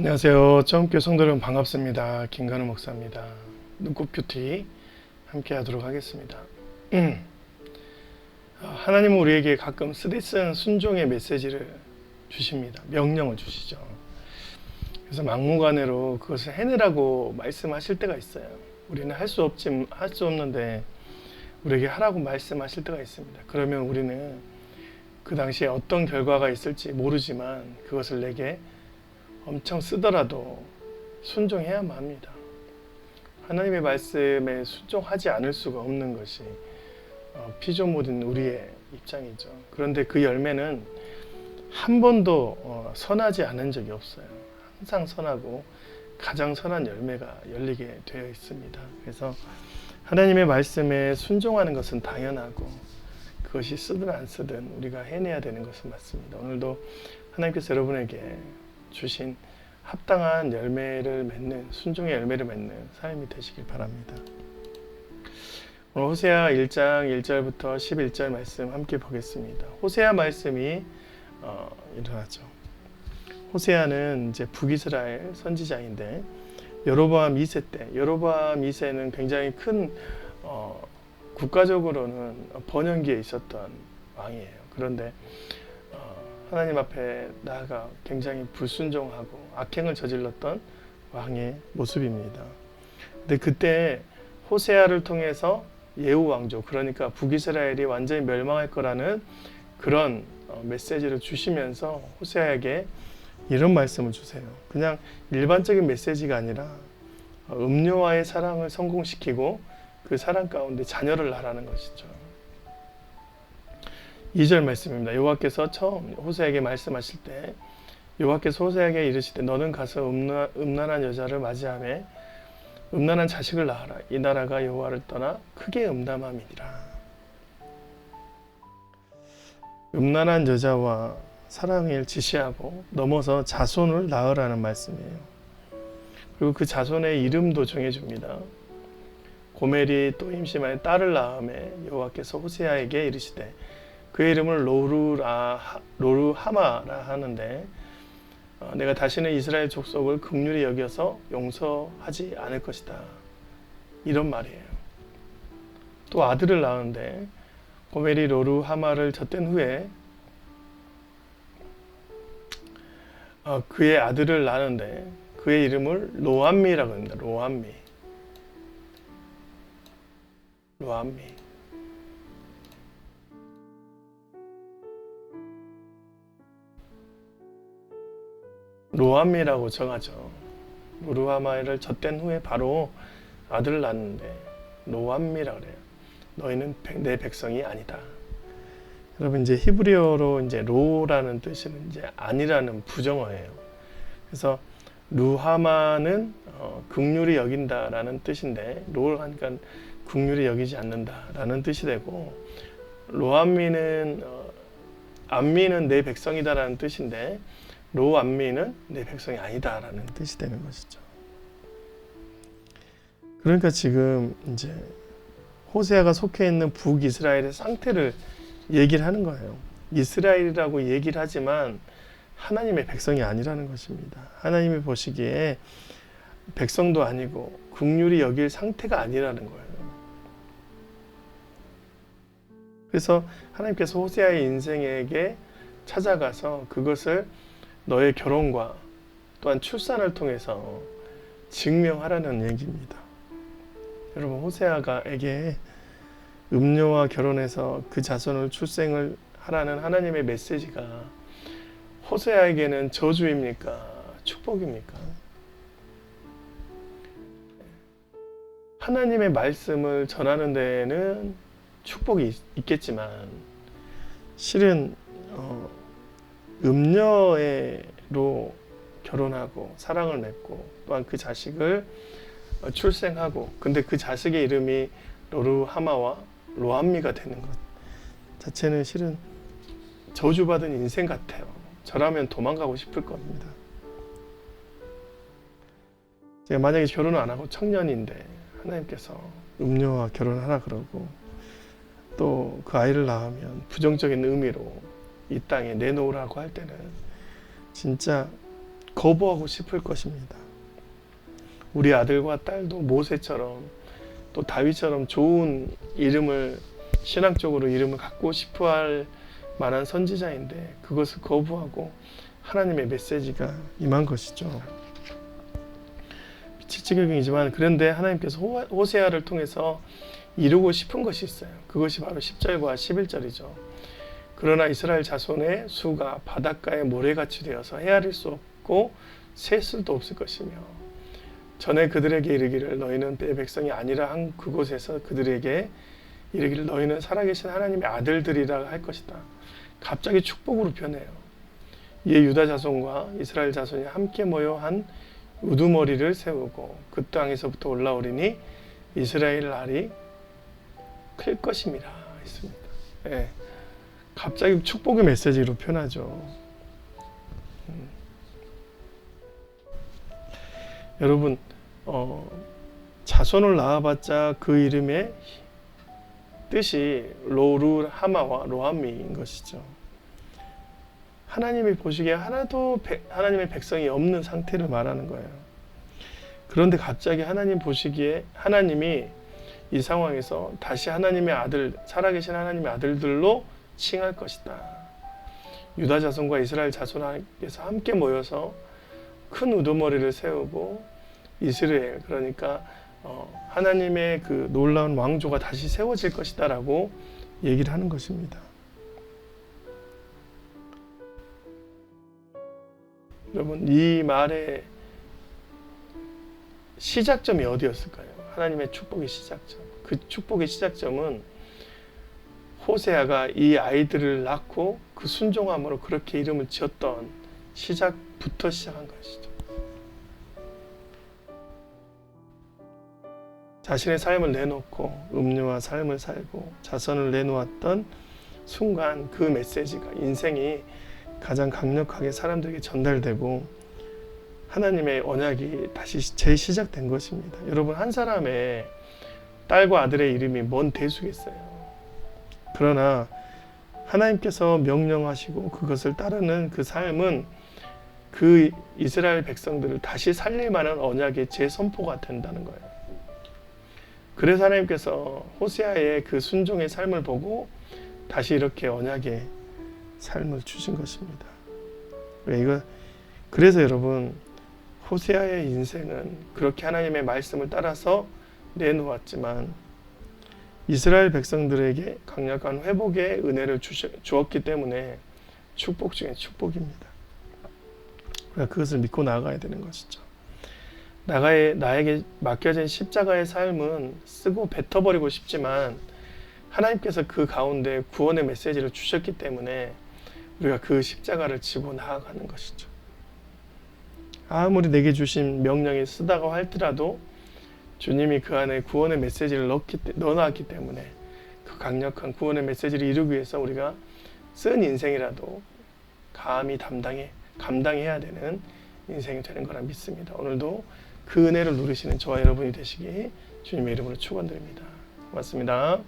안녕하세요. 처음교 성도 여러분 반갑습니다. 김관우 목사입니다. 눈꽃 큐티 함께 하도록 하겠습니다. 하나님은 우리에게 가끔 쓰디쓴 순종의 메시지를 주십니다. 명령을 주시죠. 그래서 막무가내로 그것을 해내라고 말씀하실 때가 있어요. 우리는 할 수 없는데 우리에게 하라고 말씀하실 때가 있습니다. 그러면 우리는 그 당시에 어떤 결과가 있을지 모르지만 그것을 내게 엄청 쓰더라도 순종해야만 합니다. 하나님의 말씀에 순종하지 않을 수가 없는 것이 피조물인 우리의 입장이죠. 그런데 그 열매는 한 번도 선하지 않은 적이 없어요. 항상 선하고 가장 선한 열매가 열리게 되어 있습니다. 그래서 하나님의 말씀에 순종하는 것은 당연하고 그것이 쓰든 안 쓰든 우리가 해내야 되는 것은 맞습니다. 오늘도 하나님께서 여러분에게 주신 합당한 열매를 맺는, 순종의 열매를 맺는 삶이 되시길 바랍니다. 오늘 호세아 1장 1절부터 11절 말씀 함께 보겠습니다. 호세아 말씀이 일어나죠. 호세아는 이제 북이스라엘 선지자인데 여로보암 2세 때, 여로보암 2세는 굉장히 큰 국가적으로는 번영기에 있었던 왕이에요. 그런데 하나님 앞에 나아가 굉장히 불순종하고 악행을 저질렀던 왕의 모습입니다. 근데 그때 호세아를 통해서 예후 왕조, 그러니까 북이스라엘이 완전히 멸망할 거라는 그런 메시지를 주시면서 호세아에게 이런 말씀을 주세요. 그냥 일반적인 메시지가 아니라 음료와의 사랑을 성공시키고 그 사랑 가운데 자녀를 낳으라는 것이죠. 2절 말씀입니다. 여호와께서 처음 호세아에게 말씀하실 때 여호와께서 호세아에게 이르시되 너는 가서 음란한 여자를 맞이하며 음란한 자식을 낳아라. 이 나라가 여호와를 떠나 크게 음담함이니라. 음란한 여자와 사랑을 지시하고 넘어서 자손을 낳으라는 말씀이에요. 그리고 그 자손의 이름도 정해줍니다. 고멜이 또 임신하여 딸을 낳음에 여호와께서 호세아에게 이르시되 그의 이름을 로루하마라 하는데 내가 다시는 이스라엘 족속을 긍휼히 여겨서 용서하지 않을 것이다. 이런 말이에요. 또 아들을 낳았는데 고멜이 로루하마를 젖댄 후에 그의 아들을 낳았는데 그의 이름을 로암미라고 합니다. 로암미. 로암미라고 정하죠. 로루하마를 젖댄 후에 바로 아들을 낳았는데 로암미라 그래요. 너희는 내 백성이 아니다. 여러분 이제 히브리어로 이제 로라는 뜻은 이제 아니라는 부정어예요. 그래서 루하마는 긍휼히 여긴다라는 뜻인데 로를 하니까 긍휼히 여기지 않는다라는 뜻이 되고 로암미는 암미는 내 백성이다라는 뜻인데 로암미는 내 백성이 아니다라는 뜻이 되는 것이죠. 그러니까 지금 이제 호세아가 속해 있는 북이스라엘의 상태를 얘기를 하는 거예요. 이스라엘이라고 얘기를 하지만 하나님의 백성이 아니라는 것입니다. 하나님이 보시기에 백성도 아니고 긍휼히 여길 상태가 아니라는 거예요. 그래서 하나님께서 호세아의 인생에게 찾아가서 그것을 너의 결혼과 또한 출산을 통해서 증명하라는 얘기입니다. 여러분 호세아에게 음료와 결혼해서 그 자손을 출생을 하라는 하나님의 메시지가 호세아에게는 저주입니까? 축복입니까? 하나님의 말씀을 전하는 데에는 축복이 있겠지만 실은 음녀로 결혼하고 사랑을 맺고 또한 그 자식을 출생하고 근데 그 자식의 이름이 로루하마와 로암미가 되는 것 자체는 실은 저주받은 인생 같아요. 저라면 도망가고 싶을 겁니다. 제가 만약에 결혼을 안 하고 청년인데 하나님께서 음녀와 결혼하라 그러고 또 그 아이를 낳으면 부정적인 의미로 이 땅에 내놓으라고 할 때는 진짜 거부하고 싶을 것입니다. 우리 아들과 딸도 모세처럼 또 다윗처럼 좋은 이름을, 신앙적으로 이름을 갖고 싶어 할 만한 선지자인데 그것을 거부하고 하나님의 메시지가 임한 것이죠. 지경이지만 그런데 하나님께서 호세아를 통해서 이루고 싶은 것이 있어요. 그것이 바로 10절과 11절이죠. 그러나 이스라엘 자손의 수가 바닷가의 모래같이 되어서 헤아릴 수 없고 셀 수도 없을 것이며 전에 그들에게 이르기를 너희는 내 백성이 아니라 한 그곳에서 그들에게 이르기를 너희는 살아계신 하나님의 아들들이라 할 것이다. 갑자기 축복으로 변해요. 이에 유다 자손과 이스라엘 자손이 함께 모여 한 우두머리를 세우고 그 땅에서부터 올라오리니 이스라엘 날이 클 것임이라 했습니다. 예, 갑자기 축복의 메시지로 표현하죠. 여러분 자손을 낳아봤자 그 이름의 뜻이 로루 하마와 로함미인 것이죠. 하나님이 보시기에 하나도 하나님의 백성이 없는 상태를 말하는 거예요. 그런데 갑자기 하나님 보시기에 하나님이 이 상황에서 다시 하나님의 아들, 살아계신 하나님의 아들들로 칭할 것이다. 유다 자손과 이스라엘 자손에서 함께 모여서 큰 우두머리를 세우고 이스라엘, 그러니까 하나님의 그 놀라운 왕조가 다시 세워질 것이다 라고 얘기를 하는 것입니다. 여러분, 이 말의 시작점이 어디였을까요? 하나님의 축복의 시작점. 그 축복의 시작점은 호세아가 이 아이들을 낳고 그 순종함으로 그렇게 이름을 지었던 시작부터 시작한 것이죠. 자신의 삶을 내놓고 음료와 삶을 살고 자선을 내놓았던 순간 그 메시지가, 인생이 가장 강력하게 사람들에게 전달되고 하나님의 언약이 다시 재시작된 것입니다. 여러분, 한 사람의 딸과 아들의 이름이 뭔 대수겠어요. 그러나 하나님께서 명령하시고 그것을 따르는 그 삶은 그 이스라엘 백성들을 다시 살릴 만한 언약의 재선포가 된다는 거예요. 그래서 하나님께서 호세아의 그 순종의 삶을 보고 다시 이렇게 언약의 삶을 주신 것입니다. 그래서 여러분, 호세아의 인생은 그렇게 하나님의 말씀을 따라서 내놓았지만 이스라엘 백성들에게 강력한 회복의 은혜를 주었기 때문에 축복 중에 축복입니다. 그것을 믿고 나아가야 되는 것이죠. 나에게 맡겨진 십자가의 삶은 쓰고 뱉어버리고 싶지만 하나님께서 그 가운데 구원의 메시지를 주셨기 때문에 우리가 그 십자가를 지고 나아가는 것이죠. 아무리 내게 주신 명령이 쓰다고 할지라도 주님이 그 안에 구원의 메시지를 넣어놨기 때문에 그 강력한 구원의 메시지를 이루기 위해서 우리가 쓴 인생이라도 감히 감당해야 되는 인생이 되는 거라 믿습니다. 오늘도 그 은혜를 누리시는 저와 여러분이 되시기 주님의 이름으로 축원드립니다. 고맙습니다.